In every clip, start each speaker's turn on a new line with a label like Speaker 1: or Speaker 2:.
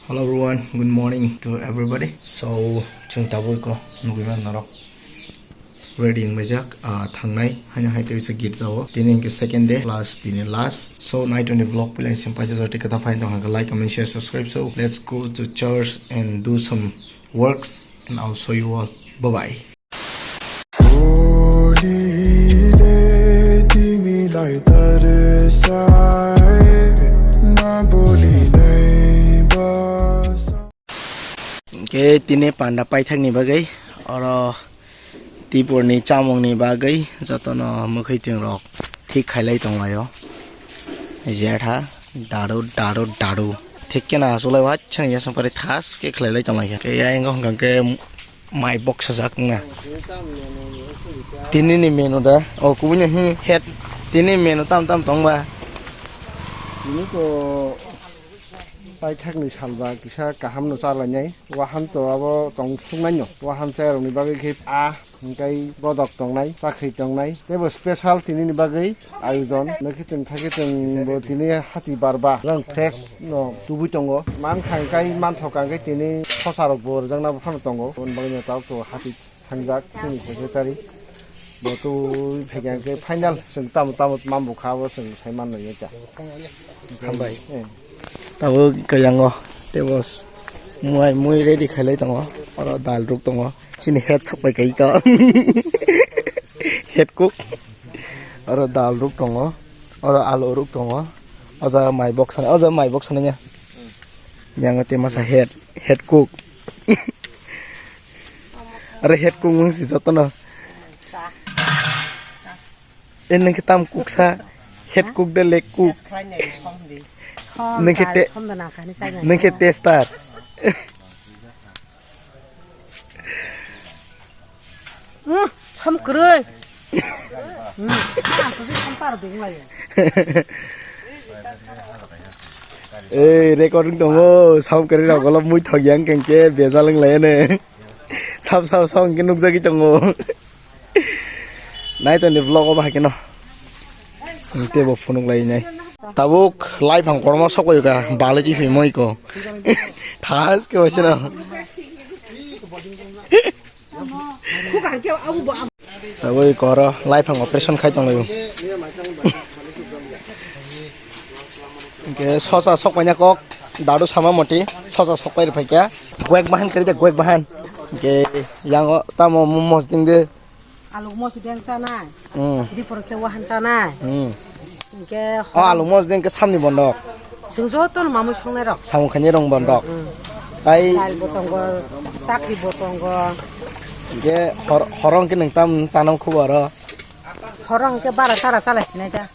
Speaker 1: Hello everyone, good morning to everybody. So chung tabu ko nugiman naro ready in majak thangnai hanya hai is a git zawo tinin ke second day class tinin last. So night on the vlog plan simple just take kata find jong like comment share subscribe. So let's go to church and do some works and I'll show you all. Bye bye. Okay, tine panda paithak ni bagai oro tipor ni chamong ni bagai jatono mukhai ting rok thik khailai tonglayo jetha daru thik kena sulai wat chang ya sampare thas ke khailai tonglai ke ya engong gang ke my box sajak na tini ni menu da o kunya hi head tini menu tam tongba
Speaker 2: ini ko paithak ni salba kisa kaham no chalanyai waham to abo tong sungnanyo waham chairong ni bagai khip a ngai bodok tongnai pakhi tongnai tebo special tini ni bagai ayudon nakiteng thakiteng bo tini hati barba rang fresh no tubu tongo man khangkai man thokangkai tini khosarok bor jangna phano tongo on bagai taw to hati thangjak tini secretary bo tu phegang ke final sing tam mambu khawo sing saiman no yacha
Speaker 1: khambai tabo kayango tebos muai ready khailai tongo oro dal ruk tongo sini head chokpai kai ka head cook oro dal ruk tongo oro alu ruk tongo aja my box nya yang te masa head cook are head cook mung si jotono en kitam cook sa head cook de leg cook nengke testar
Speaker 3: 참 그래.
Speaker 1: recording tongo sam kari ra golop mui thogyang kengke bejalang lai ne sab song ke nukjagi tongo nai to ni vlog ba keno sinte bo phonuk lai nai tabuk live hang korma sokoi ka balaji himoi ko thas ke wasina tabuk koro live hang operation khai tong lai ke sosa sokmanya kok daru sama moti sosa sokpai phaikia goek bahan kari de goek bahan ke yang tamo mos ding de
Speaker 3: alu mos ding sana di porke wahan sana ke
Speaker 1: alu mos ding ke samni bondok
Speaker 3: sungjo ton mamu songne rok
Speaker 1: samu khani rong bondok tai
Speaker 3: dal botong go sakri botong go
Speaker 1: ke horong ke nang tam chanam khubaro
Speaker 3: horong ke bara sara sala sinai da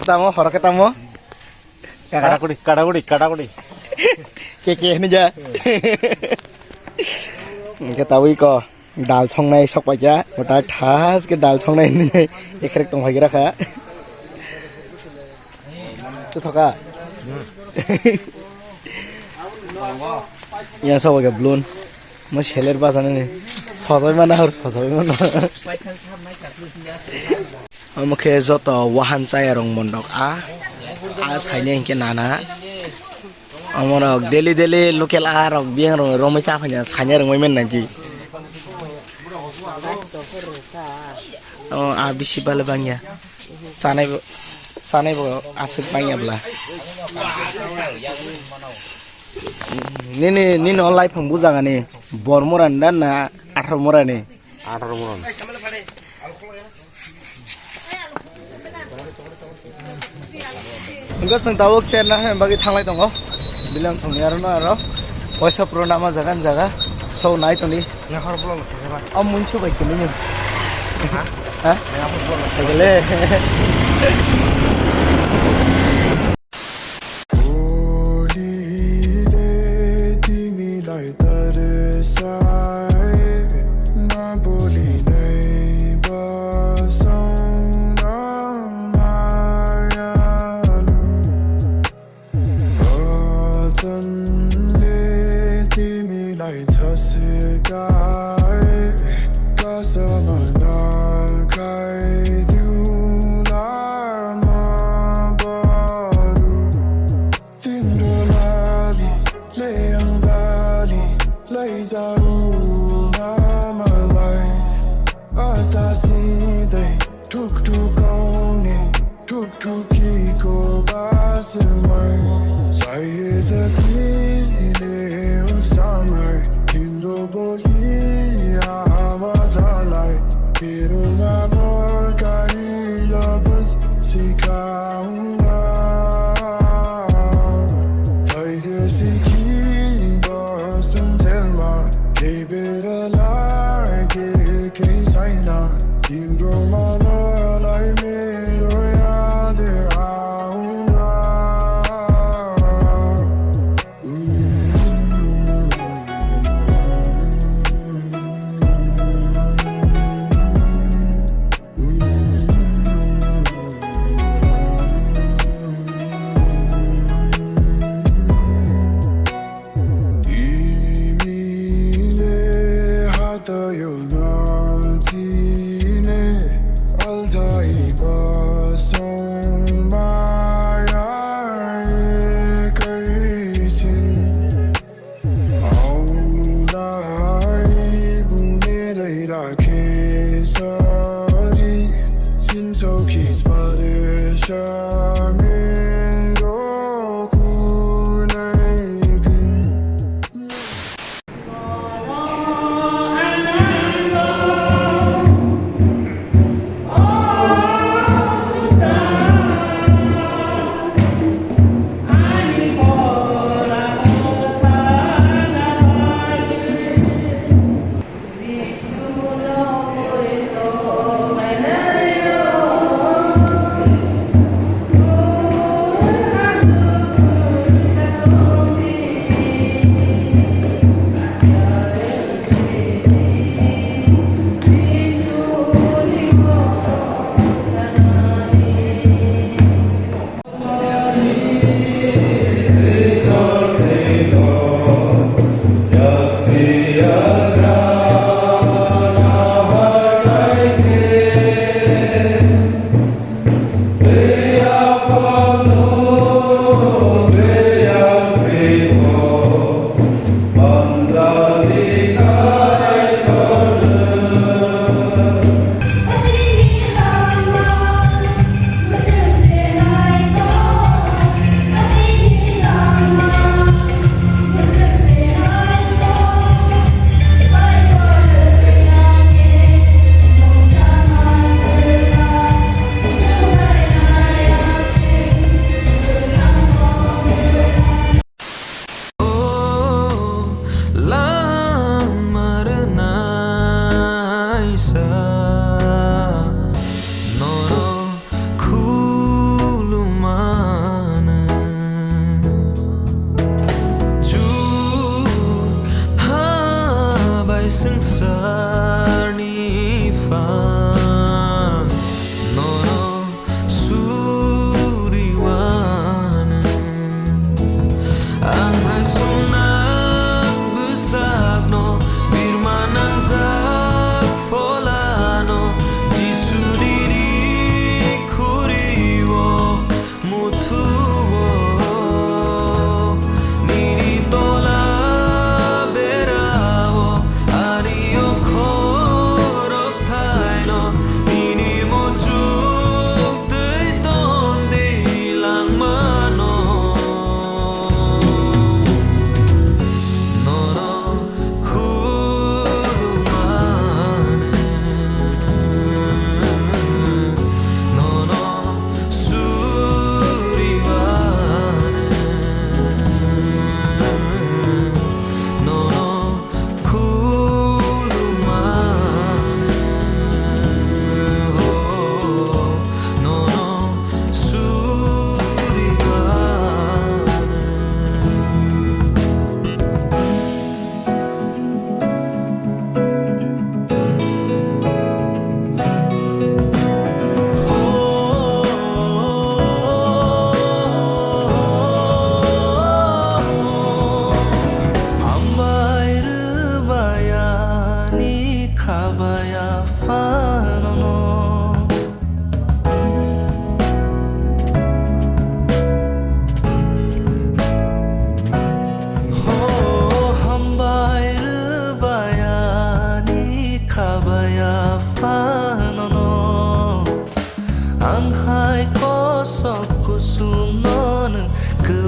Speaker 1: tamo horok tamo
Speaker 2: kadagudi
Speaker 1: ke ni ja ke tawi ko dal songnai sokpa ja ota thas ke dal songnai ni ekrek tong hagira kha tu thoka ya so ga blon mo sheler bazane ni sojoi mana amke joto wahan chai rong mondok a saine ke nana amora daily local a rok biang rong romai cha phanya saine rong men naki oh a bisi bal bangya sanai bo asik bangya bla ni no live phang bujanga ni bormoran dan na 18 moran ni
Speaker 2: 18 moran
Speaker 1: enggak sang tawuk share na bagi thanglai tongo bilang song yar no aro poisa purona ma jaga so night oni
Speaker 2: ya khar bolon
Speaker 1: am munchu bai kini ni ha
Speaker 2: ya khar bolon
Speaker 1: tegele
Speaker 4: tuk aune tuk tuki ko basmai Saye zakile usamai Kindro boli hava zalai Kiro mabor kai labas sikaunga Taide siki basum telma Kebera lai ke saina Kindro mala lai mero ya de aunga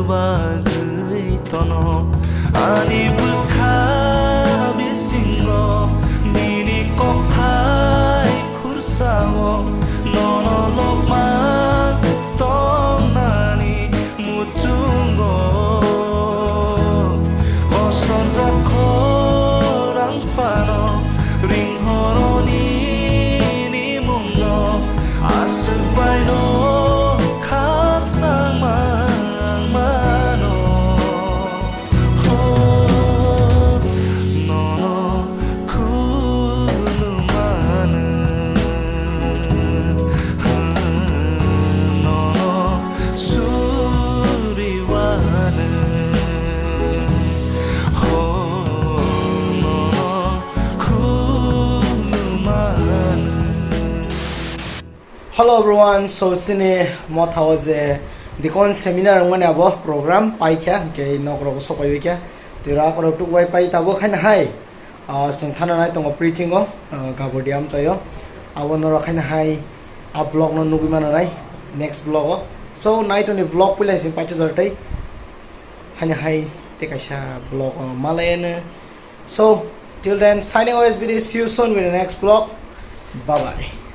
Speaker 5: bagay tono ani bukha bisingo nini kokai kursawo nono lokma tong nani mutungo koson zakorang fano ring horoni ni mungno asupay no kapsang mano nono kulumana nono suriwana nono kulumana.
Speaker 1: Hello everyone, so sini mo thawaje Deacon seminar ngone abo program pai kya ke nokro so pai kya tira kro tu pai pai tabo khan hai sung thana nai tong preaching go gabodiam chayo abo nor khan hai a vlog no nugi man nai next vlog so nai to ni vlog pulai sing pachu jartai han hai te kaisa vlog malayan so till then signing off SBD, see you soon with the next vlog. Bye bye.